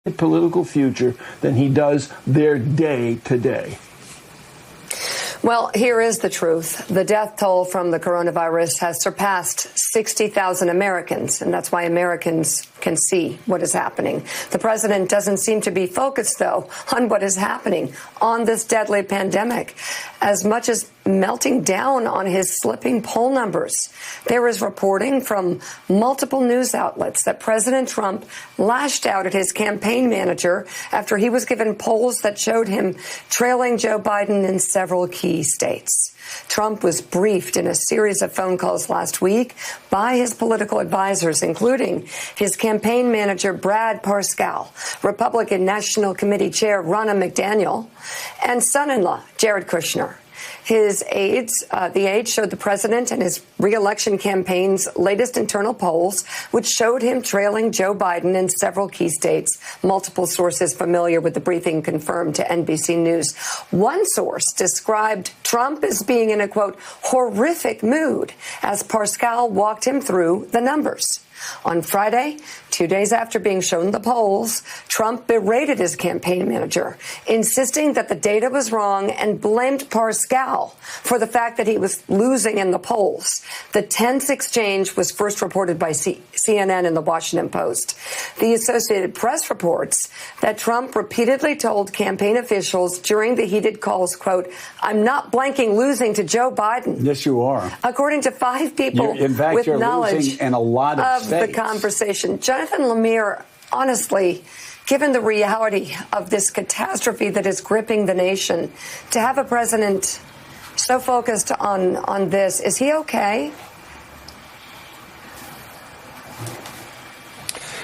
political future than he does their day to day. Well, here is the truth. The death toll from the coronavirus has surpassed 60,000 Americans, and that's why Americans can see what is happening. The president doesn't seem to be focused, though, on what is happening on this deadly pandemic, as much as melting down on his slipping poll numbers. There is reporting from multiple news outlets that President Trump lashed out at his campaign manager after he was given polls that showed him trailing Joe Biden in several key states. Trump was briefed in a series of phone calls last week by his political advisors, including his campaign manager, Brad Parscale, Republican National Committee Chair Ronna McDaniel, and son-in-law, Jared Kushner. His aides, the aides showed the president and his re-election campaign's latest internal polls, which showed him trailing Joe Biden in several key states. Multiple sources familiar with the briefing confirmed to NBC News. One source described Trump as being in a, quote, horrific mood as Parscale walked him through the numbers. On Friday, 2 days after being shown the polls, Trump berated his campaign manager, insisting that the data was wrong and blamed Parscale for the fact that he was losing in the polls. The tense exchange was first reported by CNN and the Washington Post. The Associated Press reports that Trump repeatedly told campaign officials during the heated calls, quote, "I'm not blanking losing to Joe Biden." Yes, you are. According to 5 people with knowledge in a lot of the conversation. Jonathan Lemire, honestly, given the reality of this catastrophe that is gripping the nation, to have a president so focused on this, is he okay?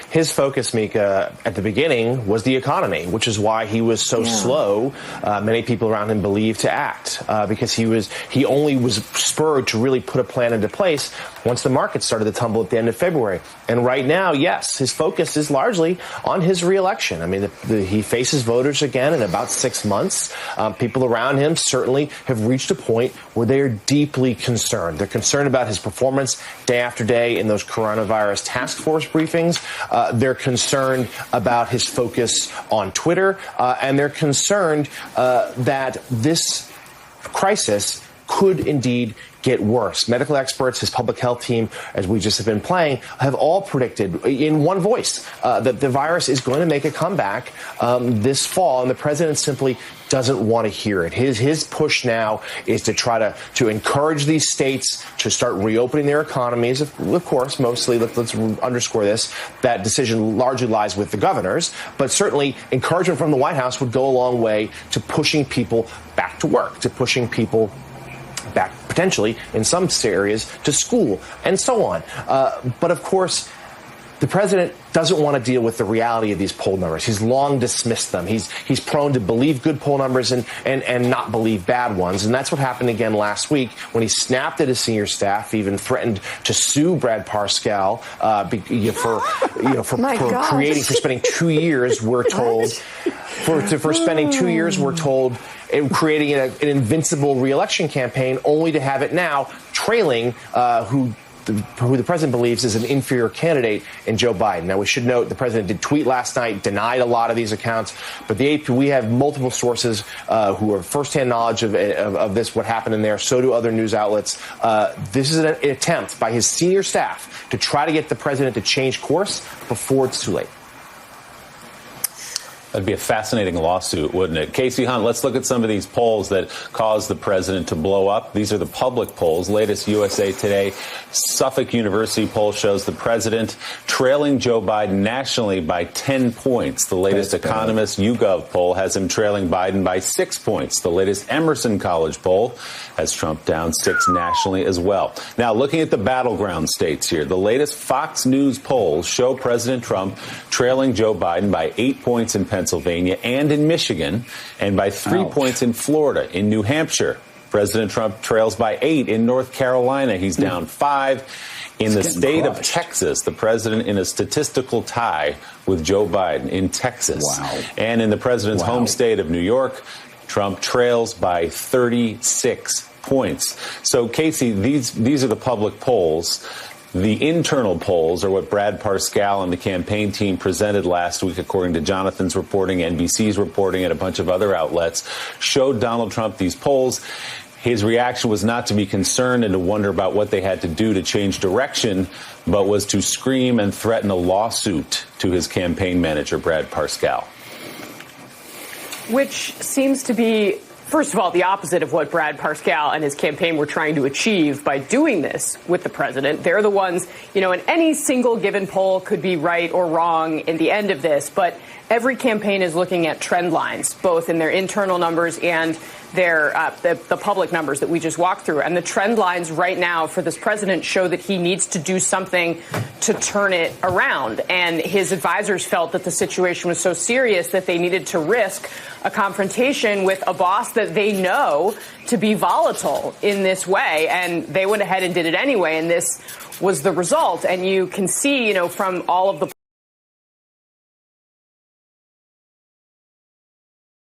His focus, Mika, at the beginning was the economy, which is why he was so slow. Many people around him believed to act because he only was spurred to really put a plan into place once the market started to tumble at the end of February. And right now, yes, his focus is largely on his reelection. I mean, he faces voters again in about 6 months. People around him certainly have reached a point where they are deeply concerned. They're concerned about his performance day after day in those coronavirus task force briefings. They're concerned about his focus on Twitter, and they're concerned that this crisis could indeed get worse. Medical experts, his public health team, as we just have been playing, have all predicted in one voice that the virus is going to make a comeback this fall, and the president simply doesn't want to hear it. His push now is to try to encourage these states to start reopening their economies. Of course, mostly, let's underscore this, that decision largely lies with the governors, but certainly encouragement from the White House would go a long way to pushing people back to work, to pushing people back potentially in some areas to school and so on. But of course, the president doesn't want to deal with the reality of these poll numbers. He's long dismissed them. He's prone to believe good poll numbers and not believe bad ones. And that's what happened again last week when he snapped at his senior staff, even threatened to sue Brad Parscale for spending 2 years, we're told, for spending 2 years, we're told, in creating an invincible reelection campaign, only to have it now trailing who the president believes is an inferior candidate in Joe Biden. Now, we should note the president did tweet last night, denied a lot of these accounts, but the AP, we have multiple sources who have firsthand knowledge of this, what happened in there. So do other news outlets. This is an attempt by his senior staff to try to get the president to change course before it's too late. That'd be a fascinating lawsuit, wouldn't it? Casey Hunt, let's look at some of these polls that caused the president to blow up. These are the public polls. Latest USA Today Suffolk University poll shows the president trailing Joe Biden nationally by 10 points. The latest Economist YouGov poll has him trailing Biden by 6 points. The latest Emerson College poll has Trump down 6 nationally as well. Now, looking at the battleground states here, the latest Fox News polls show President Trump trailing Joe Biden by 8 points in Pennsylvania and in Michigan, and by 3 points in Florida. In New Hampshire, President Trump trails by 8. In North Carolina, he's down 5. In the state of Texas, the president in a statistical tie with Joe Biden in Texas. Wow. And in the president's home state of New York, Trump trails by 36 points. So, Casey, these are the public polls. The internal polls, or what Brad Parscale and the campaign team presented last week, according to Jonathan's reporting, NBC's reporting, and a bunch of other outlets, showed Donald Trump these polls. His reaction was not to be concerned and to wonder about what they had to do to change direction, but was to scream and threaten a lawsuit to his campaign manager, Brad Parscale. Which seems to be, first of all, the opposite of what Brad Parscale and his campaign were trying to achieve by doing this with the president. They're the ones, in any single given poll could be right or wrong in the end of this, but every campaign is looking at trend lines, both in their internal numbers and their the public numbers that we just walked through. And the trend lines right now for this president show that he needs to do something to turn it around. And his advisors felt that the situation was so serious that they needed to risk a confrontation with a boss that they know to be volatile in this way. And they went ahead and did it anyway. And this was the result. And you can see, from all of the